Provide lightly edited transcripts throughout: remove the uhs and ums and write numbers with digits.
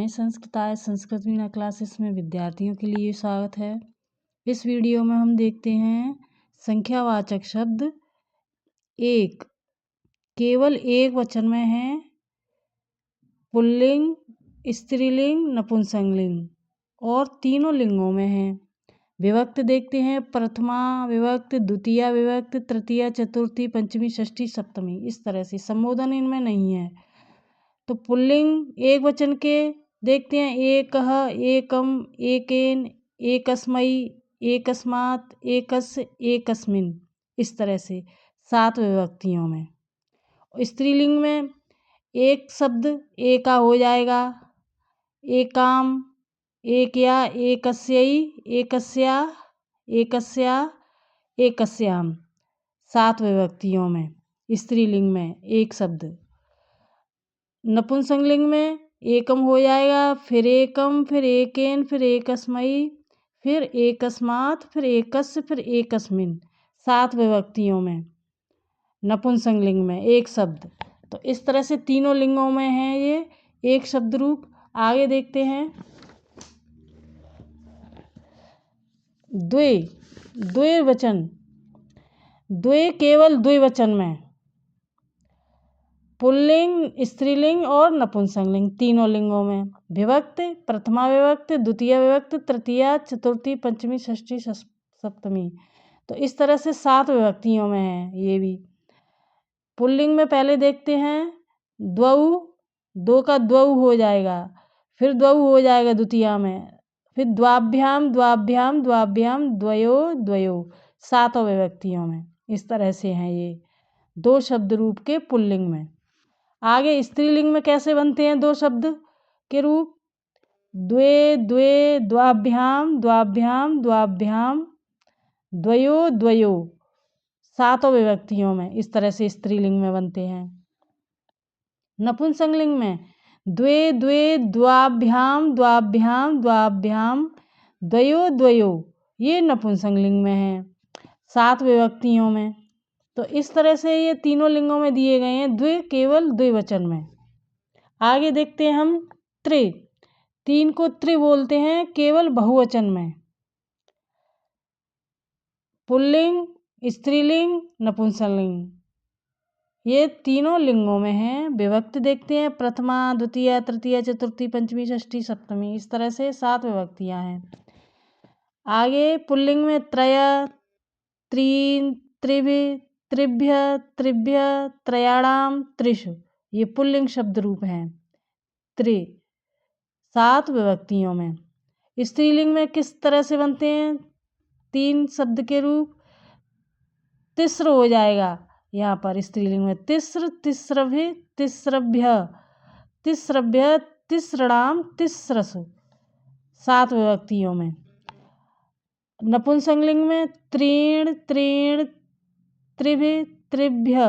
संस्कृताय संस्कृत वीणा क्लासेस में विद्यार्थियों के लिए स्वागत है। इस वीडियो में हम देखते हैं संख्यावाचक शब्द एक, केवल एक वचन में है, पुल्लिंग, स्त्रीलिंग, नपुंसकलिंग और तीनों लिंगों में है। विभक्ति देखते हैं, प्रथमा विभक्ति, द्वितीया विभक्ति, तृतीया, चतुर्थी, पंचमी, षष्ठी, सप्तमी। इस तरह से संबोधन इनमें नहीं है। तो पुल्लिंग एक वचन के देखते हैं, एकः, एकम, एकेन, एकस्मै, एकस्मात्, एकस्य, एकस्मिन्। इस तरह से 7 विभक्तियों में। स्त्रीलिंग में एक शब्द एका हो जाएगा, एकाम, एकया, एकस्यै, एकस्या, एकस्या, एकस्याम। 7 विभक्तियों में स्त्रीलिंग में एक शब्द। नपुंसकलिंग में एकम हो जाएगा, फिर एकम, फिर एकेन, फिर एकस्मै, फिर एकस्मात्, फिर एकस्य, फिर एकस्मिन्। 7 विभक्तियों में नपुंसकलिंग में एक शब्द। तो इस तरह से तीनों लिंगों में है ये एक शब्द रूप। आगे देखते हैं द्वे, द्विवचन। द्वे केवल द्विवचन में, पुल्लिंग, स्त्रीलिंग और नपुंसकलिंग तीनों लिंगों में। विभक्ति प्रथमा विभक्ति, द्वितीय विभक्ति, तृतीया, चतुर्थी, पंचमी, षष्ठी, सप्तमी। तो इस तरह से 7 विभक्तियों में है ये भी। पुल्लिंग में पहले देखते हैं द्वौ, दो का द्वौ हो जाएगा, फिर द्वौ हो जाएगा द्वितीया में, फिर द्वाभ्याम, द्वाभ्याम, द्वाभ्याम, द्वयो, द्वयो। 7 विभक्तियों में इस तरह से हैं ये 2 शब्द रूप के पुल्लिंग में। आगे स्त्रीलिंग में कैसे बनते हैं 2 शब्द के रूप, द्वे, द्वे, द्वाभ्याम, द्वाभ्याम, द्वाभ्याम, द्वयो, द्वयो। 7 विभक्तियों में इस तरह से स्त्रीलिंग में बनते हैं। नपुंसकलिंग में द्वे, द्वे, द्वाभ्याम, द्वाभ्याम, द्वाभ्याम, द्वयो, द्वयो। ये नपुंसकलिंग में है 7 विभक्तियों में। तो इस तरह से ये तीनों लिंगों में दिए गए हैं, द्वे केवल द्विवचन में। आगे देखते हैं हम त्रि। 3 को त्रि बोलते हैं केवल बहुवचन में, पुल्लिंग, स्त्रीलिंग, नपुंसकलिंग। ये तीनों लिंगों में हैं। विभक्ति देखते हैं प्रथमा, द्वितीय, तृतीय, चतुर्थी, पंचमी, षष्ठी, सप्तमी। इस तरह से 7 विभक्तियां हैं। आगे पुल्लिंग में त्रय, त्रीन, त्रिभि, त्रिभ्य, त्रिभ्य, त्रयाणाम, त्रिषु। ये पुल्लिंग शब्द रूप हैं त्रि, 7 विभक्तियों में। स्त्रीलिंग में किस तरह से बनते हैं 3 शब्द के रूप, तिस्र हो जाएगा यहाँ पर स्त्रीलिंग में, तिस्र, तिस्रभि, तिस्रभ्य, तिस्रभ्य, तिस्रणाम, तिस्रसु। 7 विभक्तियों में। नपुंसकलिंग में त्रीण, त्रीण, त्रिभि, त्रिभ्य,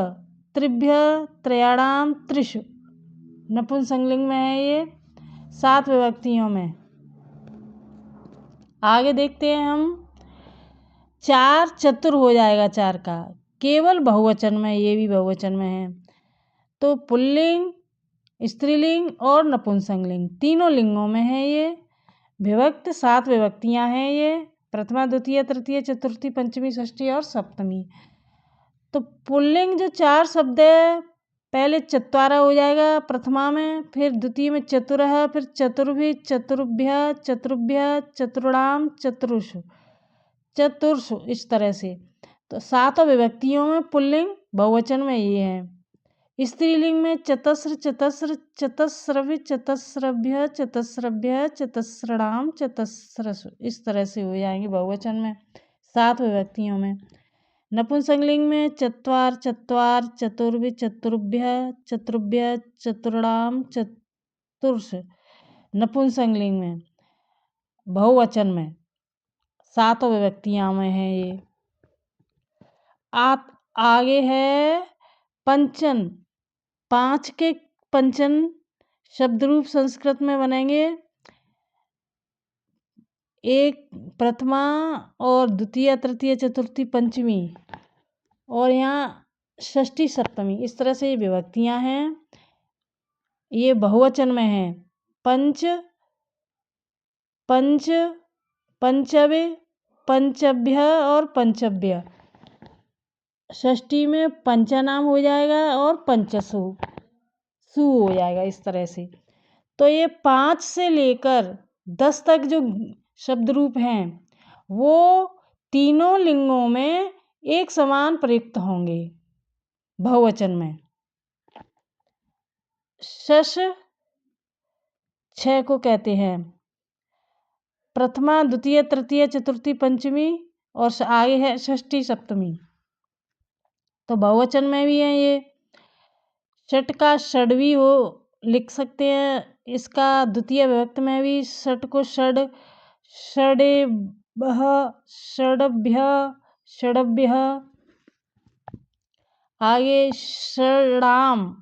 त्रिभ्य, त्रयाणाम, त्रिषु। नपुंसकलिंग में है ये 7 विभक्तियों में। आगे देखते हैं हम 4 चतुर हो जाएगा 4 का, केवल बहुवचन में, ये भी बहुवचन में है। तो पुल्लिंग, स्त्रीलिंग और नपुंसकलिंग तीनों लिंगों में है ये। विभक्ति 7 विभक्तियां हैं ये, प्रथमा, द्वितीय, तृतीय, चतुर्थी, पंचमी, षष्ठी और सप्तमी। तो पुल्लिंग जो 4 शब्द है, पहले चत्वारा हो जाएगा प्रथमा में, फिर द्वितीय में चतुरः, फिर चतुर्भि, चतुर्भ्य, चतुर्भ्य, चतुर्णाम, चतुर्षु, चतुर्षु। इस तरह से तो 7 विभक्तियों में पुल्लिंग बहुवचन में ये है। स्त्रीलिंग में चतस्र, चतस्र, चतस्रभि, चतस्रभ्य, चतस्रभ्य, चतस्रणाम, चतस्रसु। इस तरह से हो जाएंगे बहुवचन में 7 विभक्तियों में। नपुंसकलिंग में चत्वार, चत्वार, चतुर्भि, चतुर्भ्य, चतुर्भ्य, चतुर्णाम, चतुर्ष। नपुंसकलिंग में बहुवचन में 7 विभक्तियां में है ये। आगे है पंचन। 5 के पंचन शब्द रूप संस्कृत में बनेंगे, एक प्रथमा और द्वितीय, तृतीय, चतुर्थी, पंचमी और यहाँ षष्ठी, सप्तमी। इस तरह से ये विभक्तियां हैं, ये बहुवचन में हैं। पंच, पंच, पंचव्य, पंचभ्य और पंचव्य। षष्ठी में पंचानाम हो जाएगा और पंचसु सु हो जाएगा इस तरह से। तो ये 5 से लेकर 10 तक जो शब्द रूप हैं वो तीनों लिंगों में एक समान प्रयुक्त होंगे बहुवचन में। शश 6 को कहते हैं प्रथमा, द्वितीय, तृतीय, चतुर्थी, पंचमी और आगे है षष्ठी, सप्तमी। तो बहुवचन में भी है ये। षट का षड्वी हो लिख सकते हैं। इसका द्वितीय विभक्ति में भी षट को षड, षडेभ्यः, षडभ्य, षडभ्यः। आगे षडाम,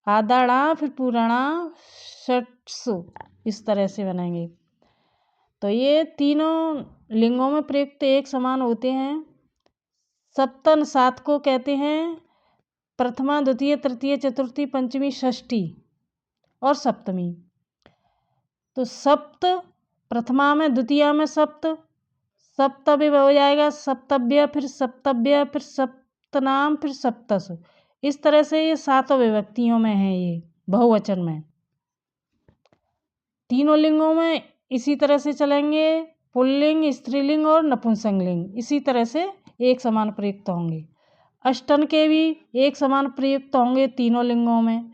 आदाड़ा फिर पूर्णा, षट्सु, इस तरह से बनाएंगे। तो ये तीनों लिंगों में प्रयुक्त एक समान होते हैं। सप्तन 7 को कहते हैं प्रथमा, द्वितीय, तृतीय, चतुर्थी, पंचमी, षष्ठी और सप्तमी। तो सप्त प्रथमा में, द्वितीय में सप्त, सप्तव्य हो जाएगा, सप्तव्य, फिर सप्तव्य, फिर सप्तनाम, फिर सप्तस। इस तरह से ये 7 विभक्तियों में है ये बहुवचन में। तीनों लिंगों में इसी तरह से चलेंगे। पुल्लिंग, स्त्रीलिंग और नपुंसकलिंग इसी तरह से एक समान प्रयुक्त होंगे। अष्टन के भी एक समान प्रयुक्त होंगे तीनों लिंगों में।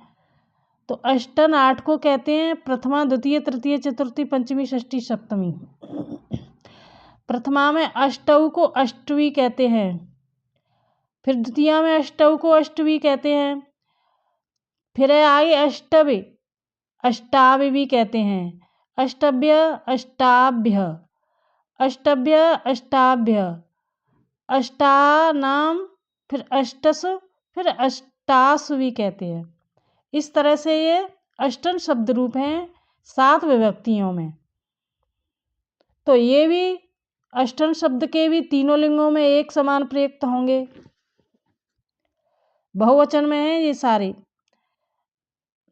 तो अष्टन 8 को कहते हैं प्रथमा, द्वितीय, तृतीय, चतुर्थी, पंचमी, षष्ठी, सप्तमी। प्रथमा में अष्टऊ को अष्टवी कहते हैं, फिर द्वितीय में अष्टऊ को अष्टवी कहते हैं, फिर आगे अष्टवी, अष्टावी भी कहते हैं, अष्टभ्य, अष्टाभ्य, अष्टभ्य, अष्टाभ्य, अष्टानाम, फिर अष्टसु, फिर अष्टासु भी कहते हैं। इस तरह से ये अष्टन शब्द रूप हैं 7 विभक्तियों में। तो ये भी अष्टन शब्द के भी तीनों लिंगों में एक समान प्रयुक्त होंगे। बहुवचन में है ये सारे।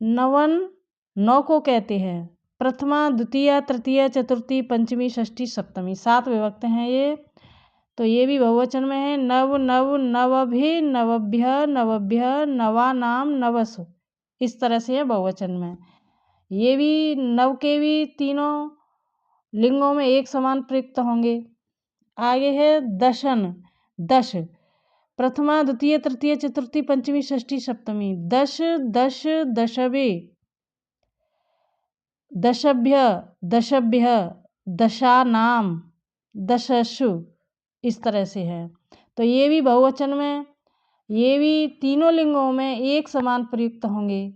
नवन 9 को कहते हैं प्रथमा, द्वितीय, तृतीय, चतुर्थी, पंचमी, षष्ठी, सप्तमी। 7 विभक्त हैं ये। तो ये भी बहुवचन में है। नव, नव, नवभि, नवभ्य, नवभ्य, नवानाम, नवसु, इस तरह से है बहुवचन में। ये भी नव के भी तीनों लिंगों में एक समान प्रयुक्त होंगे। आगे है दशन 10, प्रथमा, द्वितीय, तृतीय, चतुर्थी, पंचमी, षष्ठी, सप्तमी। दश, दश, दशवे, दशभ्य, दशभ्य, दशानाम, दशसु, इस तरह से है। तो ये भी बहुवचन में, ये भी तीनों लिंगों में एक समान प्रयुक्त होंगे।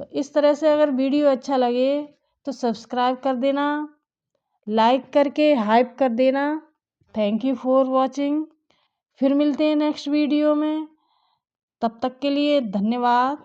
तो इस तरह से अगर वीडियो अच्छा लगे तो सब्सक्राइब कर देना, लाइक करके हाइप कर देना। Thank you for watching. फिर मिलते हैं नेक्स्ट वीडियो में। तब तक के लिए धन्यवाद।